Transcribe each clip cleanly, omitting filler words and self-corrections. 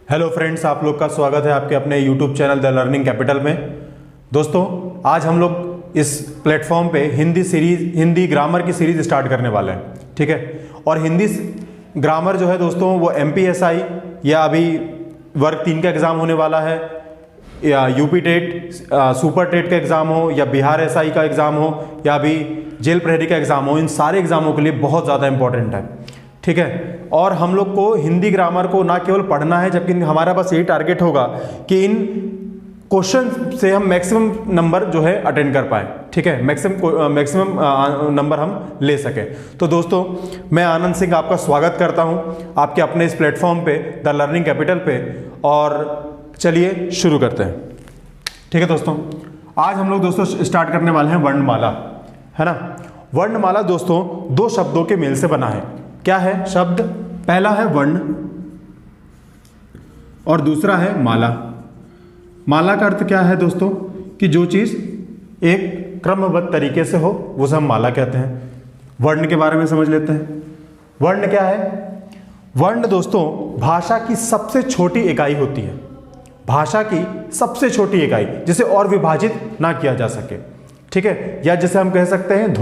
Hello friends, आप लोग का स्वागत है आपके अपने YouTube channel the learning capital में। दोस्तों, आज हम लोग इस प्लेटफॉर्म पे हिंदी ग्रामर की सीरीज स्टार्ट करने वाले हैं। ठीक है, और हिंदी ग्रामर जो है दोस्तों वो MPSI या अभी वर्ग 3 का एग्ज़ाम होने वाला है, या यूपी टेट सुपर टेट का एग्ज़ाम हो, या बिहार SI का एग्ज़ाम हो, या अभी जेल प्रहरी का एग्ज़ाम हो, इन सारे एग्ज़ामों के लिए बहुत ज़्यादा इंपॉर्टेंट है। ठीक है, और हम लोग को हिंदी ग्रामर को ना केवल पढ़ना है, जबकि हमारा बस यही टारगेट होगा कि इन क्वेश्चन से हम मैक्सिमम नंबर जो है अटेंड कर पाए। ठीक है, मैक्सिमम नंबर हम ले सकें। तो दोस्तों, मैं आनंद सिंह आपका स्वागत करता हूं आपके अपने इस प्लेटफॉर्म पे द लर्निंग कैपिटल पे, और चलिए शुरू करते हैं। ठीक है दोस्तों, आज हम लोग दोस्तों स्टार्ट करने वाले हैं वर्णमाला, है ना। वर्णमाला दोस्तों दो शब्दों के मेल से बना है। क्या है शब्द? पहला है वर्ण और दूसरा है माला। माला का अर्थ क्या है दोस्तों? कि जो चीज एक क्रमबद्ध तरीके से हो वो सब माला कहते हैं। वर्ण के बारे में समझ लेते हैं। वर्ण क्या है? वर्ण दोस्तों भाषा की सबसे छोटी इकाई होती है। भाषा की सबसे छोटी इकाई जिसे और विभाजित ना किया जा सके। ठीक है, या जैसे हम कह सकते हैं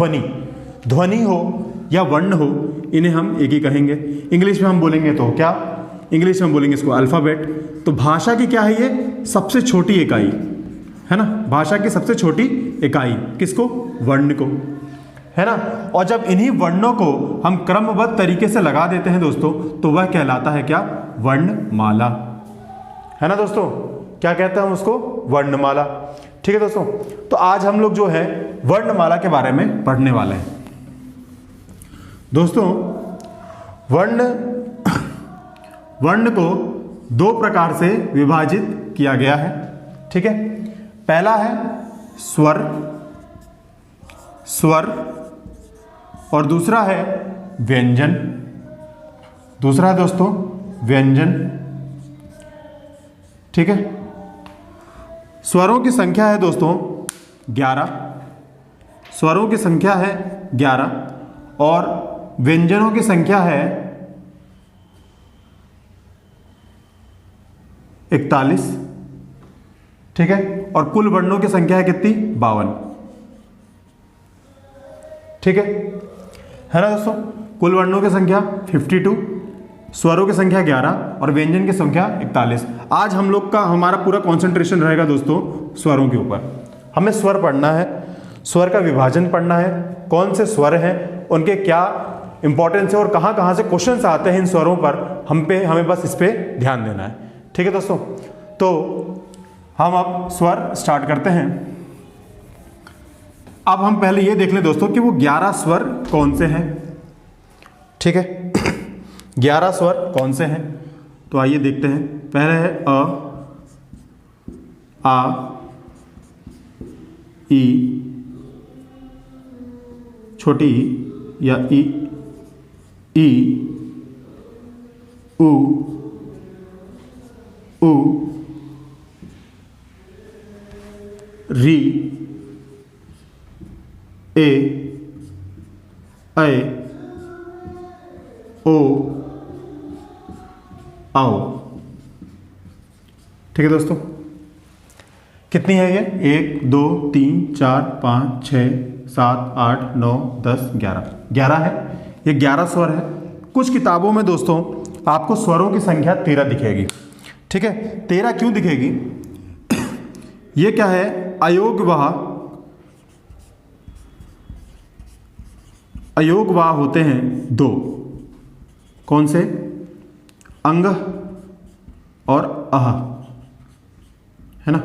ध्वनि हो या वर्ण हो, इन्हें हम एक ही कहेंगे। इंग्लिश में हम बोलेंगे तो क्या? इंग्लिश में हम बोलेंगे इसको अल्फाबेट। तो भाषा की क्या है ये? सबसे छोटी इकाई, है ना। भाषा की सबसे छोटी इकाई किसको? वर्ण को, है ना। और जब इन्हीं वर्णों को हम क्रमबद्ध तरीके से लगा देते हैं दोस्तों, तो वह कहलाता है क्या? वर्णमाला, है ना दोस्तों। क्या कहते हैं हम उसको? वर्णमाला। ठीक है दोस्तों, तो आज हम लोग जो है वर्णमाला के बारे में पढ़ने वाले हैं। दोस्तों, वर्ण को दो प्रकार से विभाजित किया गया है। ठीक है, पहला है स्वर और दूसरा है व्यंजन। दूसरा है दोस्तों व्यंजन। ठीक है, स्वरों की संख्या है दोस्तों 11। स्वरों की संख्या है 11 और व्यंजनों की संख्या है 41। ठीक है, और कुल वर्णों की संख्या है कितनी? 52। ठीक है ना दोस्तों। कुल वर्णों की संख्या 52, स्वरों की संख्या 11 और व्यंजन की संख्या 41। आज हम लोग का हमारा पूरा कंसंट्रेशन रहेगा दोस्तों स्वरों के ऊपर। हमें स्वर पढ़ना है, स्वर का विभाजन पढ़ना है, कौन से स्वर हैं, उनके क्या इंपॉर्टेंस है और कहाँ कहाँ से क्वेश्चंस आते हैं इन स्वरों पर, हमें बस इस पे ध्यान देना है। ठीक है दोस्तों, तो हम अब स्वर स्टार्ट करते हैं। अब हम पहले ये देख लें दोस्तों कि वो 11 स्वर कौन से हैं। ठीक है, 11 स्वर कौन से हैं, तो आइए देखते हैं। पहले है अ, आ, ई, छोटी ई या ई, उ, री, ए, ऐ, ओ, आओ। ठीक है दोस्तों, कितनी है ये? 1 2 3 4 5 6 7 8 9 10 11। 11 है, ये 11 स्वर है। कुछ किताबों में दोस्तों आपको स्वरों की संख्या 13 दिखेगी। ठीक है, 13 क्यों दिखेगी? ये क्या है? अयोगवाह होते हैं 2। कौन से? अंग और अह, है ना।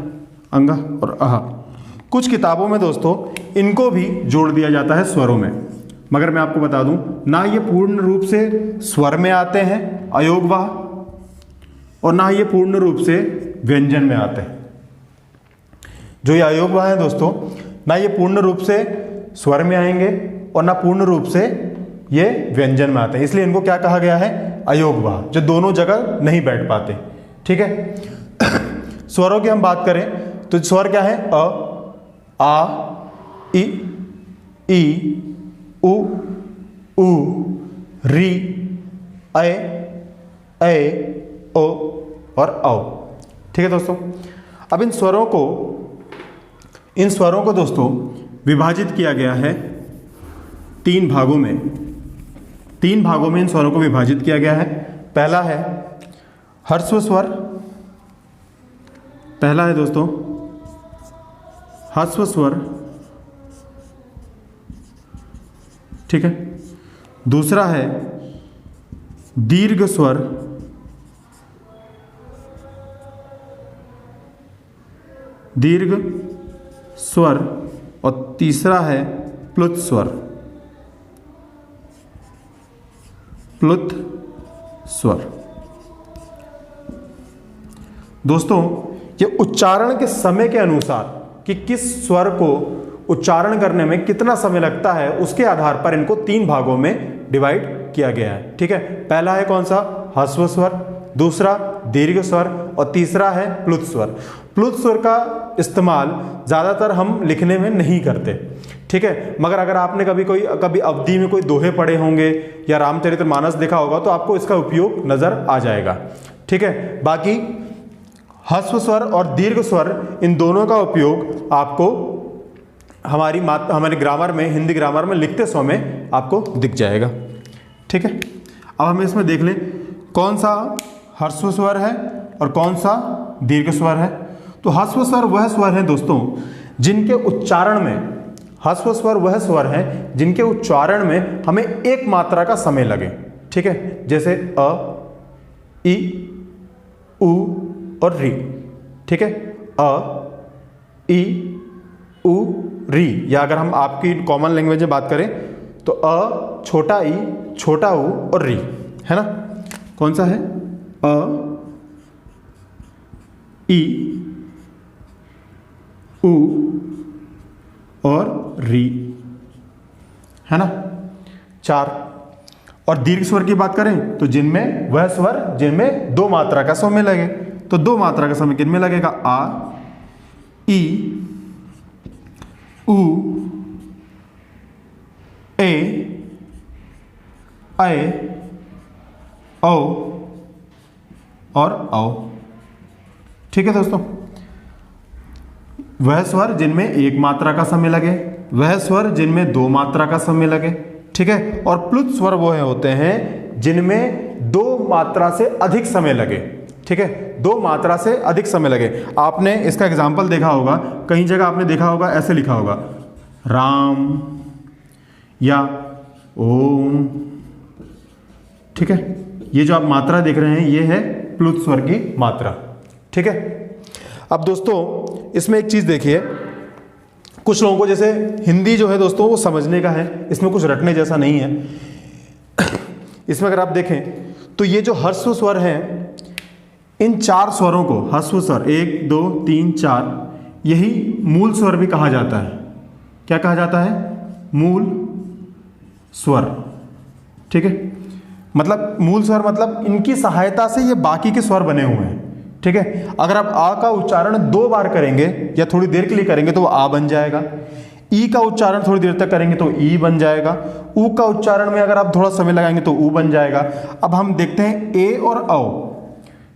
अंग और अह। कुछ किताबों में दोस्तों इनको भी जोड़ दिया जाता है स्वरों में, मगर मैं आपको बता दूं ना ये पूर्ण रूप से स्वर में आते हैं अयोगवाह, और ना ये पूर्ण रूप से व्यंजन में आते हैं। जो ये अयोगवाह है दोस्तों, ना ये पूर्ण रूप से स्वर में आएंगे और ना पूर्ण रूप से ये व्यंजन में आते हैं, इसलिए इनको क्या कहा गया है? अयोगवाह, जो दोनों जगह नहीं बैठ पाते। ठीक है, स्वरों की हम बात करें तो स्वर क्या है? अ, आ, ई, उ, री, ऐ, ओ, और औ। ठीक है दोस्तों, अब इन स्वरों को दोस्तों विभाजित किया गया है 3 भागों में। 3 भागों में इन स्वरों को विभाजित किया गया है। पहला है ह्रस्व स्वर, पहला है दोस्तों ह्रस्व स्वर, ठीक है। दूसरा है दीर्घ स्वर, दीर्घ स्वर, और तीसरा है प्लुत स्वर, प्लुत स्वर। दोस्तों ये उच्चारण के समय के अनुसार कि किस स्वर को उच्चारण करने में कितना समय लगता है उसके आधार पर इनको 3 भागों में डिवाइड किया गया है। ठीक है, पहला है कौन सा, ह्रस्व स्वर, दूसरा दीर्घ स्वर, और तीसरा है प्लुत स्वर। प्लुत स्वर का इस्तेमाल ज़्यादातर हम लिखने में नहीं करते, ठीक है, मगर अगर आपने कभी अवधि में कोई दोहे पढ़े होंगे या रामचरितमानस देखा होगा तो आपको इसका उपयोग नज़र आ जाएगा। ठीक है, बाकी ह्रस्व स्वर और दीर्घ स्वर इन दोनों का उपयोग आपको हमारे ग्रामर में, हिंदी ग्रामर में लिखते समय आपको दिख जाएगा। ठीक है, अब हम इसमें देख लें कौन सा ह्रस्व स्वर है और कौन सा दीर्घ स्वर है। तो ह्रस्व स्वर वह स्वर है दोस्तों जिनके उच्चारण में, ह्रस्व स्वर वह स्वर है जिनके उच्चारण में हमें एक मात्रा का समय लगे। ठीक है, जैसे अ, ई, उ और री। ठीक है, अ, ई, उ, री, या अगर हम आपकी कॉमन लैंग्वेज में बात करें तो अ, छोटा ई, छोटा उ और री, है ना। कौन सा है, अ, ई, उ और री, है ना, 4। और दीर्घ स्वर की बात करें तो जिनमें वह स्वर जिनमें 2 मात्रा का समय लगे। तो 2 मात्रा का समय किनमें लगेगा, आ, ई, उ, ए, औ और औ। ठीक है दोस्तों, वह स्वर जिनमें 1 मात्रा का समय लगे, वह स्वर जिनमें 2 मात्रा का समय लगे। ठीक है, और प्लुत स्वर वो होते हैं जिनमें 2 मात्रा से अधिक समय लगे। ठीक है, 2 मात्रा से अधिक समय लगे। आपने इसका एग्जाम्पल देखा होगा, कहीं जगह आपने देखा होगा ऐसे लिखा होगा राम या ओम। ठीक है, ये जो आप मात्रा देख रहे हैं ये है प्लुत स्वर की मात्रा। ठीक है, अब दोस्तों इसमें एक चीज़ देखिए, कुछ लोगों को जैसे हिंदी जो है दोस्तों वो समझने का है, इसमें कुछ रटने जैसा नहीं है। इसमें अगर आप देखें तो ये जो ह्रस्व स्वर हैं, इन 4 स्वरों को, ह्रस्व स्वर 1 2 3 4, यही मूल स्वर भी कहा जाता है। क्या कहा जाता है, मूल स्वर। ठीक है, मतलब मूल स्वर मतलब इनकी सहायता से ये बाकी के स्वर बने हुए हैं। ठीक है, अगर आप आ का उच्चारण 2 बार करेंगे या थोड़ी देर के लिए करेंगे तो वो आ बन जाएगा। ई का उच्चारण थोड़ी देर तक करेंगे तो ई बन जाएगा। उ का उच्चारण में अगर आप थोड़ा समय लगाएंगे तो उ बन जाएगा। अब हम देखते हैं ए और औ।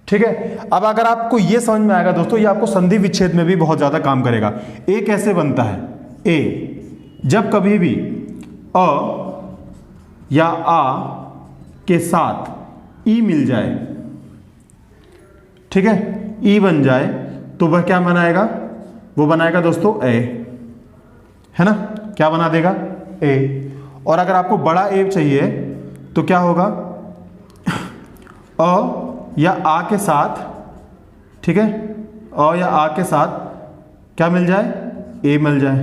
ठीक है, अब अगर आपको ये समझ में आएगा दोस्तों, ये आपको संधि विच्छेद में भी बहुत ज़्यादा काम करेगा। ए कैसे बनता है, ए जब कभी भी अ या आ के साथ ई मिल जाए, ठीक है, ई बन जाए तो वह क्या बनाएगा, वो बनाएगा दोस्तों ए, है ना, क्या बना देगा, ए। और अगर आपको बड़ा ए चाहिए तो क्या होगा, अ या आ के साथ, ठीक है, अ या आ के साथ क्या मिल जाए, ए मिल जाए,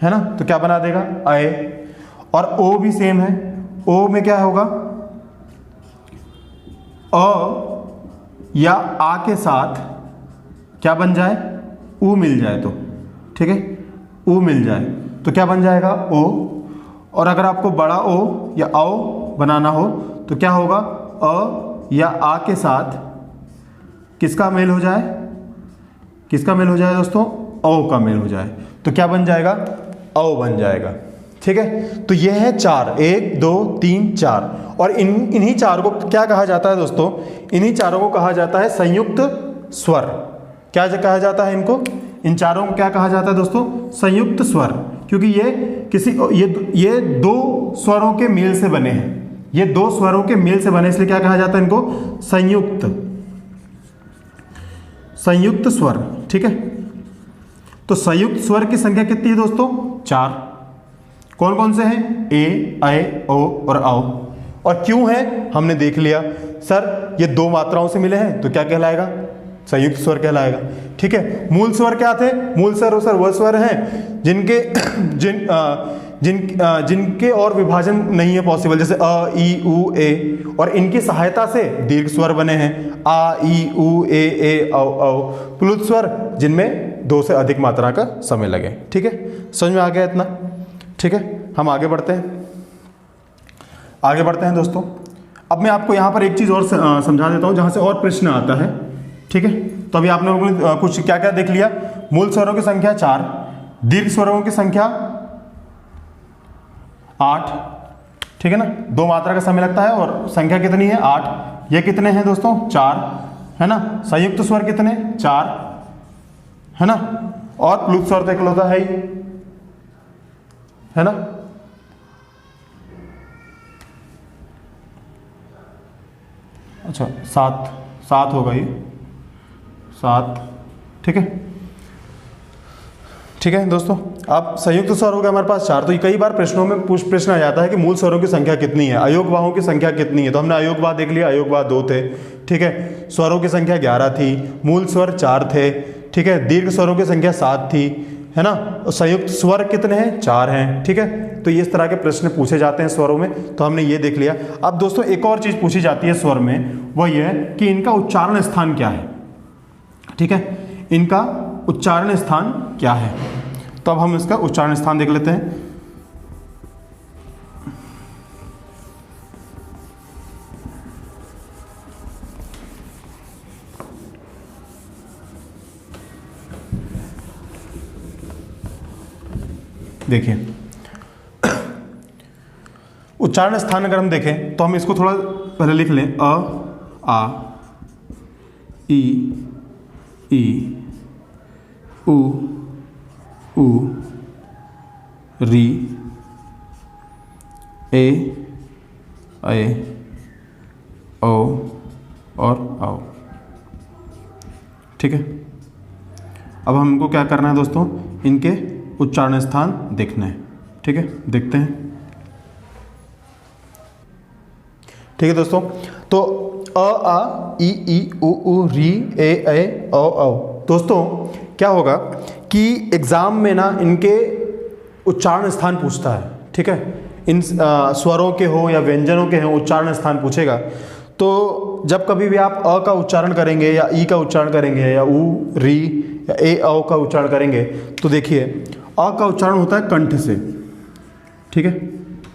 है ना, तो क्या बना देगा, ए। और ओ भी सेम है, ओ में क्या होगा, अ या आ के साथ क्या बन जाए, उ मिल जाए तो, ठीक है, उ मिल जाए तो क्या बन जाएगा, ओ। और अगर आपको बड़ा ओ या औ बनाना हो तो क्या होगा, अ या आ के साथ किसका मेल हो जाए, किसका मेल हो जाए दोस्तों, औ का मेल हो जाए तो क्या बन जाएगा, औ बन जाएगा। ठीक है। तो यह है 4, 1 2 3 4, और इन्हीं 1 2 3 4, और इन्हीं चार को क्या कहा जाता है दोस्तों? इन्हीं चारों को कहा जाता है संयुक्त स्वर। क्या कहा जाता है इनको? इन चारों को क्या कहा जाता है दोस्तों? संयुक्त स्वर, क्योंकि ये दो स्वरों के मेल से बने हैं। ये दो स्वरों के मेल से बने, इसलिए क्या कहा जाता है इनको? संयुक्त स्वर। ठीक है। तो संयुक्त स्वर की संख्या कितनी है दोस्तों? 4। कौन कौन से हैं? ए, ऐ, ओ और औ। और क्यों है हमने देख लिया। सर ये दो मात्राओं से मिले हैं तो क्या कहलाएगा? संयुक्त स्वर कहलाएगा। ठीक है। मूल स्वर क्या थे? मूल स्वर सर वह स्वर हैं जिनके और विभाजन नहीं है पॉसिबल, जैसे अ, ई, उ, ए, और इनकी सहायता से दीर्घ स्वर बने हैं, आ, ई, उ, ए, औ, औ। प्लुत स्वर जिनमें 2 से अधिक मात्रा का समय लगे। ठीक है, समझ में आ गया इतना? ठीक है, हम आगे बढ़ते हैं दोस्तों। अब मैं आपको यहाँ पर एक चीज़ और समझा देता हूँ जहाँ से और प्रश्न आता है। ठीक है, तो अभी आप लोगों ने कुछ क्या क्या देख लिया? मूल स्वरों की संख्या 4, दीर्घ स्वरों की संख्या 8। ठीक है ना, 2 मात्रा का समय लगता है, और संख्या कितनी है? 8। ये कितने हैं दोस्तों? 4, है ना। संयुक्त स्वर कितने? 4, है ना। और प्लुत स्वर तो इकलौता है ही, है ना। अच्छा, 7 होगा ये, 7। ठीक है दोस्तों। अब संयुक्त स्वर हो गया हमारे पास 4। तो कई बार प्रश्नों में प्रश्न आ जाता है कि मूल स्वरों की संख्या कितनी है, अयोगवाहों की संख्या कितनी है। तो हमने अयोगवाह देख लिया, अयोगवाह 2 थे। ठीक है, स्वरों की संख्या 11 थी, मूल स्वर 4 थे। ठीक है, दीर्घ स्वरों की संख्या 7 थी, है ना। और संयुक्त स्वर कितने हैं? 4 हैं। ठीक है, तो इस तरह के प्रश्न पूछे जाते हैं स्वरों में, तो हमने ये देख लिया। अब दोस्तों एक और चीज़ पूछी जाती है स्वर में, वो ये है कि इनका उच्चारण स्थान क्या है। ठीक है, इनका उच्चारण स्थान क्या है? तो अब हम इसका उच्चारण स्थान देख लेते हैं। देखिए, उच्चारण स्थान अगर हम देखें तो हम इसको थोड़ा पहले लिख लें। अ, आ, ई, उ, री, ए, ऐ, ओ और औ। ठीक है, अब हमको क्या करना है दोस्तों? इनके उच्चारण स्थान देखना है। ठीक है, देखते हैं। ठीक है दोस्तों, तो अ, आ, ई, उ, री, ए, ऐ, औ, औ। दोस्तों क्या होगा कि एग्जाम में ना इनके उच्चारण स्थान पूछता है। ठीक है, इन स्वरों के हो या व्यंजनों के हो, उच्चारण स्थान पूछेगा। तो जब कभी भी आप अ का उच्चारण करेंगे या ई का उच्चारण करेंगे या उ, री या ए, औ का उच्चारण करेंगे, तो देखिए अ का उच्चारण होता है कंठ से। ठीक है,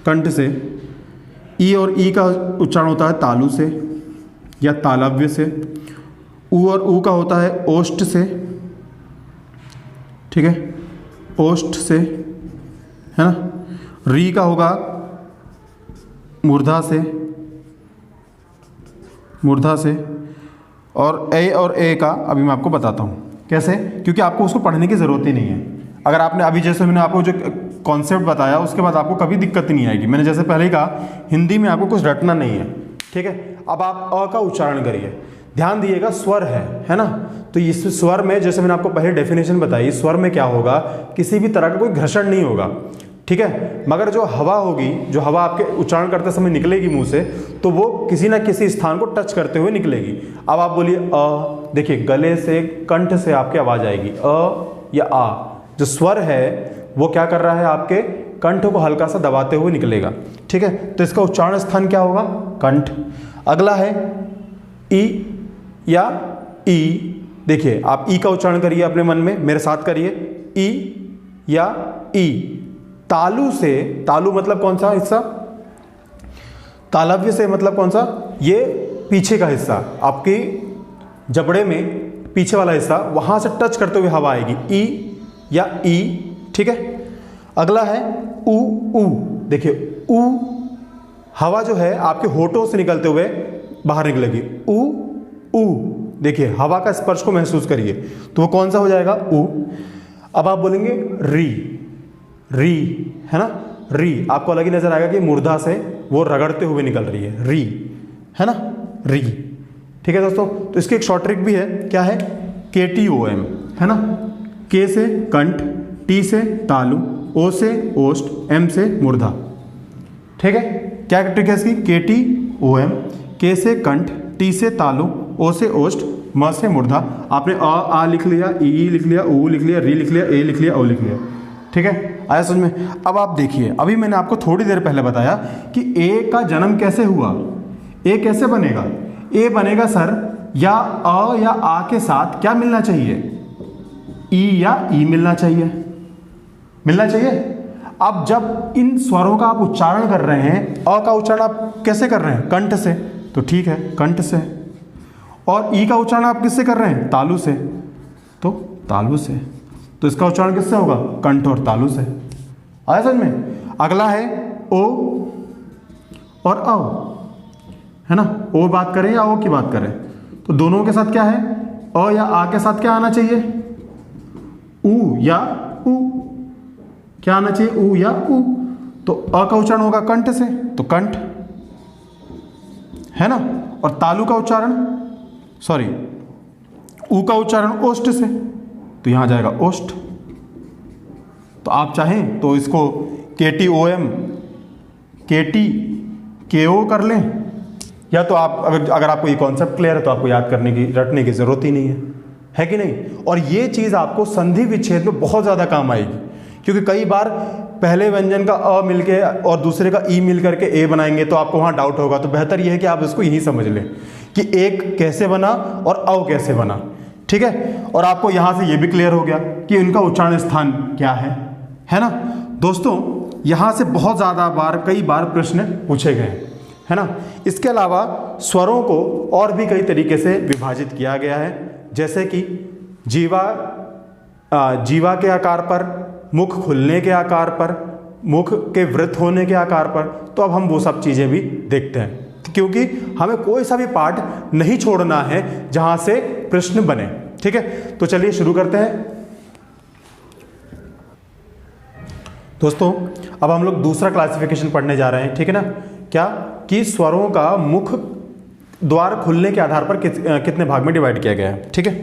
कंठ से। ई और ई का उच्चारण होता है तालु से या तालव्य से। उ और उ का होता है ओष्ठ से। ठीक है, ओष्ठ से, है ना। री का होगा मूर्धा से। और ए का अभी मैं आपको बताता हूँ कैसे, क्योंकि आपको उसको पढ़ने की ज़रूरत ही नहीं है। अगर आपने अभी जैसे मैंने आपको जो कॉन्सेप्ट बताया उसके बाद आपको कभी दिक्कत नहीं आएगी। मैंने जैसे पहले ही कहा, हिंदी में आपको कुछ रटना नहीं है। ठीक है, अब आप अ का उच्चारण करिए, ध्यान दिएगा, स्वर है ना। तो इस स्वर में जैसे मैंने आपको पहले डेफिनेशन बताई, स्वर में क्या होगा, किसी भी तरह का कोई घर्षण नहीं होगा। ठीक है, मगर जो हवा होगी, जो हवा आपके उच्चारण करते समय निकलेगी मुंह से, तो वो किसी ना किसी स्थान को टच करते हुए निकलेगी। अब आप बोलिए अ, देखिए गले से, कंठ से आपकी आवाज़ आएगी अ या आ। जो स्वर है वो क्या कर रहा है, आपके कंठ को हल्का सा दबाते हुए निकलेगा। ठीक है, तो इसका उच्चारण स्थान क्या होगा? कंठ। अगला है ई या ई। देखिए आप ई का उच्चारण करिए अपने मन में, मेरे साथ करिए। ई या ई। तालु से, तालु मतलब कौन सा हिस्सा? तालव्य से मतलब कौन सा? ये पीछे का हिस्सा, आपकी जबड़े में पीछे वाला हिस्सा, वहां से टच करते हुए हवा आएगी, ई या ई। ठीक है, अगला है उ उ, देखिए उ हवा जो है आपके होठों से निकलते हुए बाहर निकलेगी, उ उ, देखिए हवा का स्पर्श को महसूस करिए, तो वो कौन सा हो जाएगा, उ। अब आप बोलेंगे री, री है ना, री आपको अलग ही नजर आएगा कि मूर्धा से वो रगड़ते हुए निकल रही है, री है ना, री। ठीक है दोस्तों, तो इसकी एक शॉर्ट ट्रिक भी है, क्या है, KTOM है ना, के से कंठ, टी से तालु, ओ से ओष्ठ, एम से मूर्धा। ठीक है, क्या ट्रिक है इसकी, KTOM, के से कंठ, टी से तालु, ओ से ओष्ठ, म से मूर्धा। आपने आ लिख लिया, ई लिख लिया, ऊ लिख लिया, री लिख लिया, ए लिख लिया, ओ लिख लिया। ठीक है, आया समझ में। अब आप देखिए, अभी मैंने आपको थोड़ी देर पहले बताया कि ए का जन्म कैसे हुआ, ए कैसे बनेगा, ए बनेगा सर या अ या आ के साथ क्या मिलना चाहिए, ई या ई मिलना चाहिए, मिलना चाहिए। अब जब इन स्वरों का आप उच्चारण कर रहे हैं, अ का उच्चारण आप कैसे कर रहे हैं, कंठ से, तो ठीक है कंठ से, और ई का उच्चारण आप किससे कर रहे हैं, तालु से, तो तालु से, तो इसका उच्चारण किससे होगा, कंठ और तालु से। आया समझ में। अगला है ओ और औ, है ना, ओ बात करें या ओ की बात करें, तो दोनों के साथ क्या है, अ या आ के साथ क्या आना चाहिए, उ या उ, क्या आना चाहिए, उ या उ। तो अ का उच्चारण होगा कंठ से, तो कंठ है ना, और तालु का उच्चारण, सॉरी उ का उच्चारण ओष्ठ से, तो यहां जाएगा ओष्ठ। तो आप चाहें तो इसको KTOM, KTKO कर लें, या तो आप अगर आपको ये कॉन्सेप्ट क्लियर है तो आपको याद करने की, रटने की जरूरत ही नहीं है कि नहीं। और ये चीज आपको संधि विच्छेद में बहुत ज्यादा काम आएगी, क्योंकि कई बार पहले व्यंजन का अ मिलके और दूसरे का ई मिल करके ए बनाएंगे तो आपको वहां डाउट होगा। तो बेहतर यह है कि आप इसको यही समझ लें कि एक कैसे बना और अ कैसे बना। ठीक है, और आपको यहां से यह भी क्लियर हो गया कि इनका उच्चारण स्थान क्या है ना दोस्तों। यहां से बहुत ज्यादा बार, कई बार प्रश्न पूछे गए है ना। इसके अलावा स्वरों को और भी कई तरीके से विभाजित किया गया है, जैसे कि जीवा के आकार पर, मुख खुलने के आकार पर, मुख के वृत्त होने के आकार पर। तो अब हम वो सब चीजें भी देखते हैं, क्योंकि हमें कोई सा भी पार्ट नहीं छोड़ना है जहां से प्रश्न बने। ठीक है, तो चलिए शुरू करते हैं दोस्तों। अब हम लोग दूसरा क्लासिफिकेशन पढ़ने जा रहे हैं, ठीक है ना। क्या कि स्वरों का मुख द्वार खुलने के आधार पर कितने भाग में डिवाइड किया गया है। ठीक है,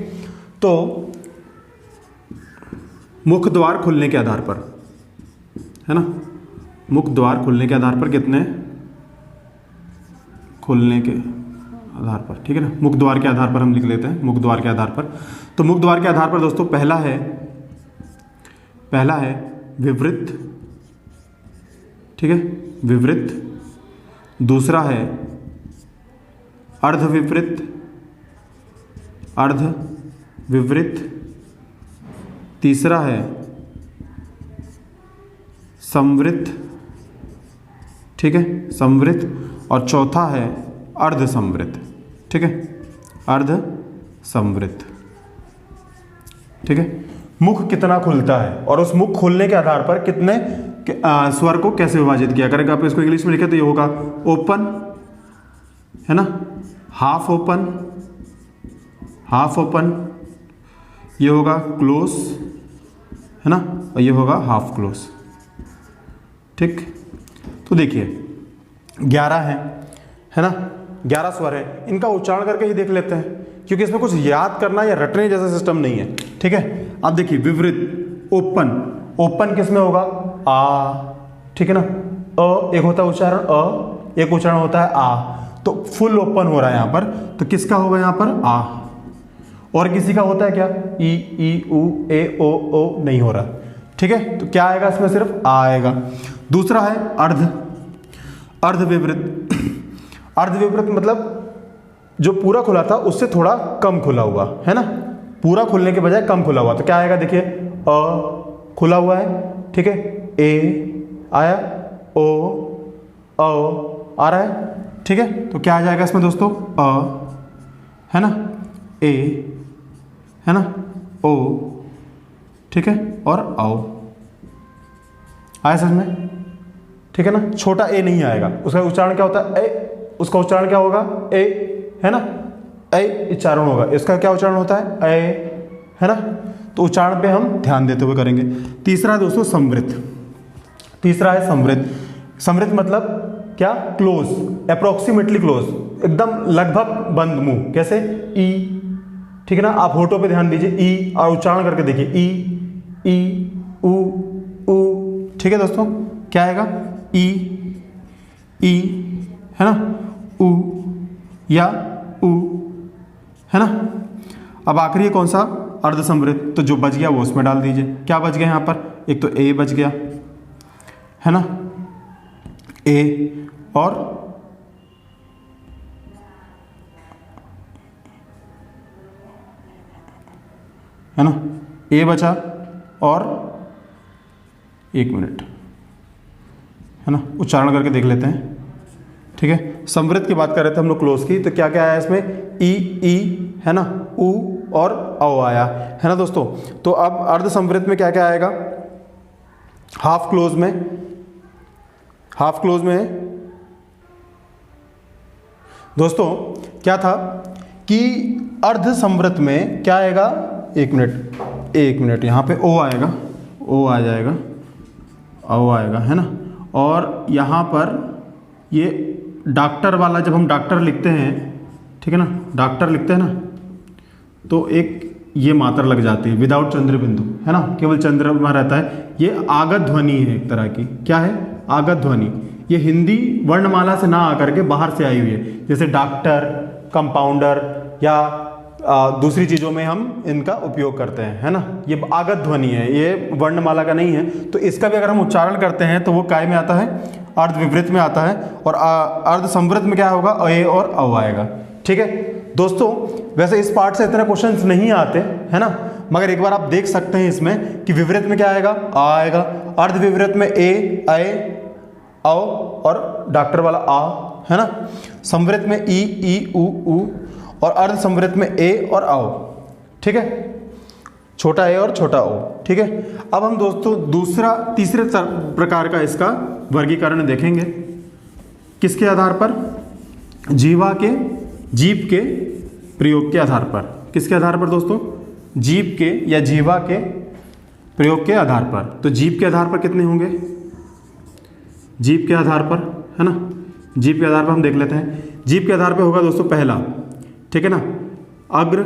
तो मुख द्वार खुलने के आधार पर, है ना, मुख द्वार खुलने के आधार पर कितने, खुलने के आधार पर, ठीक है ना, मुख द्वार के आधार पर हम लिख लेते हैं, मुख द्वार के आधार पर। तो मुख द्वार के आधार पर दोस्तों पहला है विवृत, ठीक है, विवृत। दूसरा है अर्धविवृत, अर्धविवृत। तीसरा है संवृत, ठीक है, संवृत। और चौथा है अर्धसंवृत, ठीक है, अर्धसंवृत। ठीक है, मुख कितना खुलता है और उस मुख खुलने के आधार पर कितने स्वर को कैसे विभाजित किया करेगा। आप इसको इंग्लिश में लिखे तो ये होगा ओपन, है ना, हाफ ओपन, हाफ ओपन, ये होगा क्लोज, है ना, और ये होगा हाफ क्लोज। ठीक, तो देखिए 11 है ना, 11 स्वर है। इनका उच्चारण करके ही देख लेते हैं, क्योंकि इसमें कुछ याद करना या रटने जैसा सिस्टम नहीं है। ठीक है, अब देखिए विवृत, ओपन, ओपन किस में होगा, आ, ठीक है ना, अ एक होता है उच्चारण, अ एक उच्चारण होता है आ, तो फुल ओपन हो रहा है यहां पर, तो किसका होगा यहां पर, आ। और किसी का होता है क्या, ई उ ए ओ नहीं हो रहा। ठीक है, तो क्या आएगा इसमें, सिर्फ आ आएगा। दूसरा है अर्धविवृत। अर्धविवृत मतलब जो पूरा खुला था उससे थोड़ा कम खुला हुआ, है ना, पूरा खुलने के बजाय कम खुला हुआ। तो क्या आएगा, देखिए अ खुला हुआ है, ठीक है, ए आया, ओ आ रहा है। ठीक है, तो क्या आ जाएगा इसमें दोस्तों, अ, है ना, ए, है ना, ओ, ठीक है, और आओ। आया समझ में। ठीक है ना, छोटा ए नहीं आएगा। उसका उच्चारण क्या होता है? ए। उसका उच्चारण क्या होगा? ए, है ना, ए उच्चारण होगा। इसका क्या उच्चारण होता है? ए, है ना। तो उच्चारण पे हम ध्यान देते हुए करेंगे। तीसरा है दोस्तों समृद्ध। तीसरा है समृद्ध। समृद्ध मतलब क्या? क्लोज, अप्रोक्सीमेटली क्लोज, एकदम लगभग बंद मुंह। कैसे? ई, ठीक है ना। आप होठों पे ध्यान दीजिए, ई, और उच्चारण करके देखिए, ई, ई, उ, उ, ठीक है दोस्तों। क्या आएगा? ई, ई, है ना, उ या उ, है ना। अब आखिरी कौन सा? अर्ध समृद्ध। तो जो बच गया वो उसमें डाल दीजिए। क्या बच गया यहाँ पर? एक तो ए बच गया, है ना, ए, और है ना, ए बचा, और एक मिनट, है ना, उच्चारण करके देख लेते हैं। ठीक है, समृद्ध की बात कर रहे थे हम लोग क्लोज की। तो क्या क्या आया इसमें? ई, ई, है ना, उ और औ आया, है ना दोस्तों। तो अब अर्ध समृद्ध में क्या क्या आएगा? हाफ क्लोज में, हाफ क्लोज में दोस्तों क्या था कि अर्ध समृद्ध में क्या आएगा? एक मिनट, यहाँ पे ओ आएगा, ओ आ जाएगा, ओ आएगा, है ना। और यहाँ पर ये डॉक्टर वाला, जब हम डॉक्टर लिखते हैं, ठीक है ना, डॉक्टर लिखते हैं ना, तो एक ये मात्रा लग जाती है विदाउट चंद्र बिंदु, है ना, केवल चंद्रमा रहता है। ये आगत ध्वनि है एक तरह की। क्या है? आगत ध्वनि। ये हिंदी वर्णमाला से ना आकर के बाहर से आई हुई है। जैसे डॉक्टर, कंपाउंडर या दूसरी चीज़ों में हम इनका उपयोग करते हैं, है ना। ये आगत ध्वनि है, ये वर्णमाला का नहीं है। तो इसका भी अगर हम उच्चारण करते हैं तो वो काय में आता है? अर्ध विवृत में आता है। और अर्ध समृद्ध में क्या होगा? ए और औ आएगा। ठीक है दोस्तों, वैसे इस पार्ट से इतने क्वेश्चंस नहीं आते, है ना, मगर एक बार आप देख सकते हैं इसमें कि विवृत में क्या आएगा? आ आएगा। अर्ध विवृत में ए, औ और डॉक्टर वाला आ, है ना। समृद्ध में ई, ई, उ, और अर्ध समृद्ध में ए और औ। ठीक है, छोटा ए और छोटा ओ। ठीक है, अब हम दोस्तों तीसरे प्रकार का इसका वर्गीकरण देखेंगे। किसके आधार पर? जीव के प्रयोग के आधार पर। किसके आधार पर दोस्तों? जीव के या जीवा के प्रयोग के आधार पर। तो जीव के आधार पर कितने होंगे? जीव के आधार पर, है ना, जीव के आधार पर हम देख लेते हैं। जीव के आधार पर होगा दोस्तों पहला, ठीक है ना, अग्र,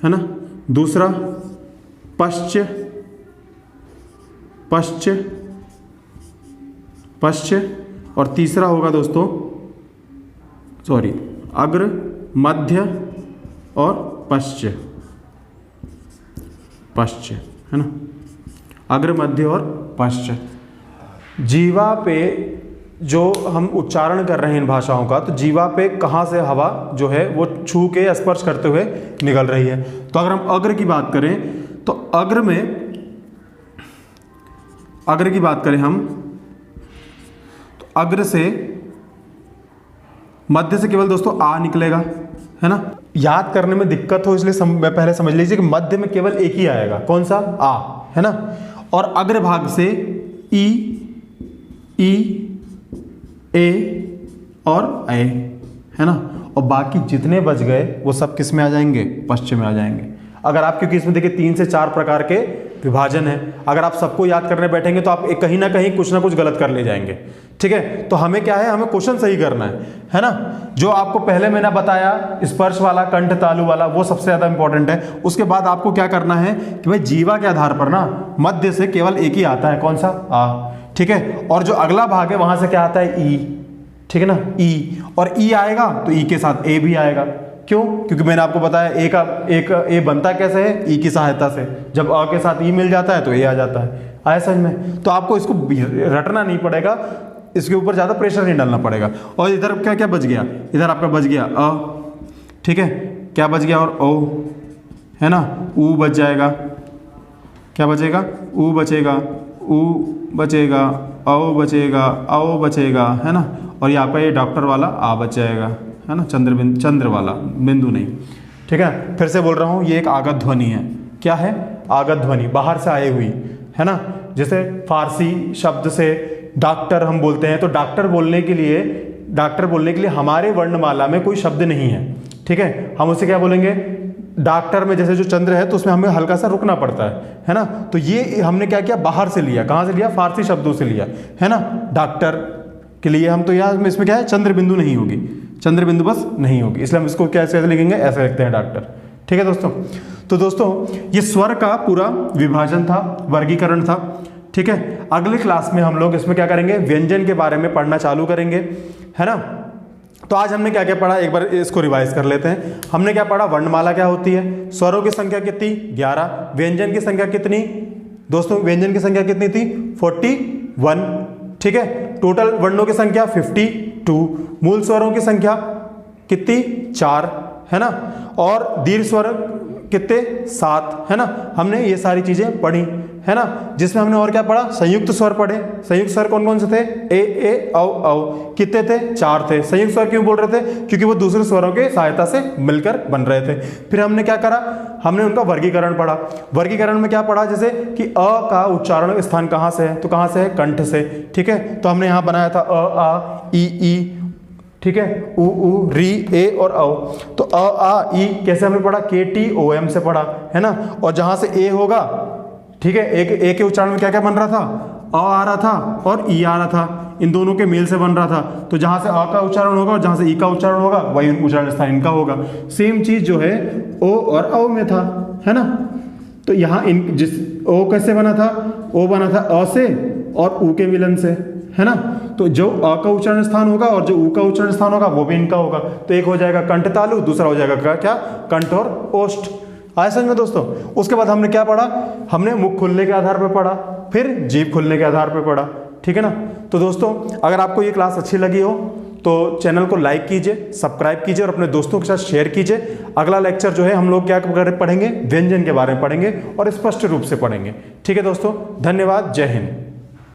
है ना। दूसरा पश्च, और तीसरा होगा दोस्तों अग्र, मध्य और पश्च, है ना, अग्र, मध्य और पश्च। जीवा पे जो हम उच्चारण कर रहे हैं इन भाषाओं का, तो जीवा पे कहाँ से हवा जो है वो छू के स्पर्श करते हुए निकल रही है। तो अगर हम अग्र की बात करें तो अग्र की बात करें हम, तो अग्र से मध्य से केवल दोस्तों आ निकलेगा, है ना। याद करने में दिक्कत हो इसलिए पहले समझ लीजिए कि मध्य में केवल एक ही आएगा, कौन सा? आ, है ना। और अग्र भाग से ई, ए और ए, है ना। और बाकी जितने बच गए वो सब किस में आ जाएंगे? पश्चिम में आ जाएंगे। अगर आप, क्योंकि इसमें देखिए 3 से 4 प्रकार के विभाजन है, अगर आप सबको याद करने बैठेंगे तो आप कहीं ना कहीं कुछ ना कुछ गलत कर ले जाएंगे। ठीक है, तो हमें क्या है? हमें क्वेश्चन सही करना है ना। जो आपको पहले मैंने बताया स्पर्श वाला, कंठ तालु वाला, वो सबसे ज्यादा इंपॉर्टेंट है। उसके बाद आपको क्या करना है कि भाई जीवा के आधार पर ना मध्य से केवल एक ही आता है, कौन सा? आ। ठीक है, और जो अगला भाग है वहां से क्या आता है? ई। ठीक है ना, ई। और ई आएगा तो ई के साथ ए भी आएगा। क्यों? क्योंकि मैंने आपको बताया एक ए बनता कैसे है? ई की सहायता से। जब अ के साथ ई मिल जाता है तो ए आ जाता है। आया समझ में? तो आपको इसको रटना नहीं पड़ेगा, इसके ऊपर ज़्यादा प्रेशर नहीं डालना पड़ेगा। और इधर क्या क्या बच गया? इधर आपका बच गया अ, ठीक है, क्या बच गया? और ओ, है ना, ऊ बच जाएगा। क्या बचेगा? ऊ बचेगा, ऊ बचेगा, औ बचेगा, औ बचेगा, है ना। और यहाँ पर ये डॉक्टर वाला आ बच जाएगा, है ना, चंद्र वाला बिंदु नहीं। ठीक है, फिर से बोल रहा हूँ, ये एक आगत ध्वनि है। क्या है? आगत ध्वनि, बाहर से आई हुई, है ना। जैसे फारसी शब्द से डॉक्टर हम बोलते हैं, तो डॉक्टर बोलने के लिए हमारे वर्णमाला में कोई शब्द नहीं है, ठीक है। हम उसे क्या बोलेंगे, डॉक्टर में जैसे जो चंद्र है तो उसमें हमें हल्का सा रुकना पड़ता है ना। तो ये हमने क्या किया, बाहर से लिया, कहाँ से लिया, फारसी शब्दों से लिया, है ना। डॉक्टर के लिए हम तो यहाँ इसमें क्या है, चंद्र बिंदु नहीं होगी, चंद्र बिंदु बस नहीं होगी, इसलिए हम इसको कैसे लिखेंगे, ऐसे लिखते हैं डॉक्टर, ठीक है दोस्तों। तो दोस्तों ये स्वर का पूरा विभाजन था, वर्गीकरण था, ठीक है। अगले क्लास में हम लोग इसमें क्या करेंगे, व्यंजन के बारे में पढ़ना चालू करेंगे, है ना। तो आज हमने क्या क्या पढ़ा, एक बार इसको रिवाइज कर लेते हैं। हमने क्या पढ़ा, वर्णमाला क्या होती है, स्वरों की संख्या कितनी, 11, व्यंजन की संख्या कितनी दोस्तों, व्यंजन की संख्या कितनी थी, 41, ठीक है। टोटल वर्णों की संख्या 52, मूल स्वरों की संख्या कितनी, 4, है ना। और दीर्घ स्वर कितने, 7, है ना। हमने ये सारी चीजें पढ़ी, है ना। जिसमें हमने और क्या पढ़ा, संयुक्त स्वर पढ़े। संयुक्त स्वर कौन कौन से थे, ए औ औ, कितने थे, 4 थे। संयुक्त स्वर क्यों बोल रहे थे, क्योंकि वो दूसरे स्वरों के सहायता से मिलकर बन रहे थे। फिर हमने क्या करा, हमने उनका वर्गीकरण पढ़ा। वर्गीकरण में क्या पढ़ा, जैसे कि अ का उच्चारण स्थान कहाँ से है, तो कहाँ से है, कंठ से, ठीक है। तो हमने यहाँ बनाया था अ आ ई, ठीक है, उ री ए और औ। तो अ आ ई कैसे हमने पढ़ा, के टी ओ एम से पढ़ा, है ना। और जहां से ए होगा, ठीक है, ए के उच्चारण में क्या क्या बन रहा था, अ आ रहा था और ई आ रहा था, इन दोनों के मेल से बन रहा था। तो जहां से अ का उच्चारण होगा और जहां से ई का उच्चारण होगा, वही उच्चारण स्थान इनका होगा। सेम चीज जो है ओ और औ में था, है ना। तो यहाँ इन जिस ओ कैसे बना था, ओ बना था अ से और उ के मिलन से, है ना। तो जो अ का उच्चारण स्थान होगा और जो उ का उच्चारण स्थान होगा वो भी इनका होगा। तो एक हो जाएगा कंठ तालु, दूसरा हो जाएगा क्या, कंठ और ओष्ठ। आया समझ में दोस्तों। उसके बाद हमने क्या पढ़ा, हमने मुख खुलने के आधार पर पढ़ा, फिर जीभ खुलने के आधार पर पढ़ा, ठीक है ना। तो दोस्तों अगर आपको ये क्लास अच्छी लगी हो तो चैनल को लाइक कीजिए, सब्सक्राइब कीजिए और अपने दोस्तों के साथ शेयर कीजिए। अगला लेक्चर जो है हम लोग क्या पढ़ेंगे, व्यंजन के बारे में पढ़ेंगे और स्पष्ट रूप से पढ़ेंगे, ठीक है दोस्तों। धन्यवाद, जय हिंद।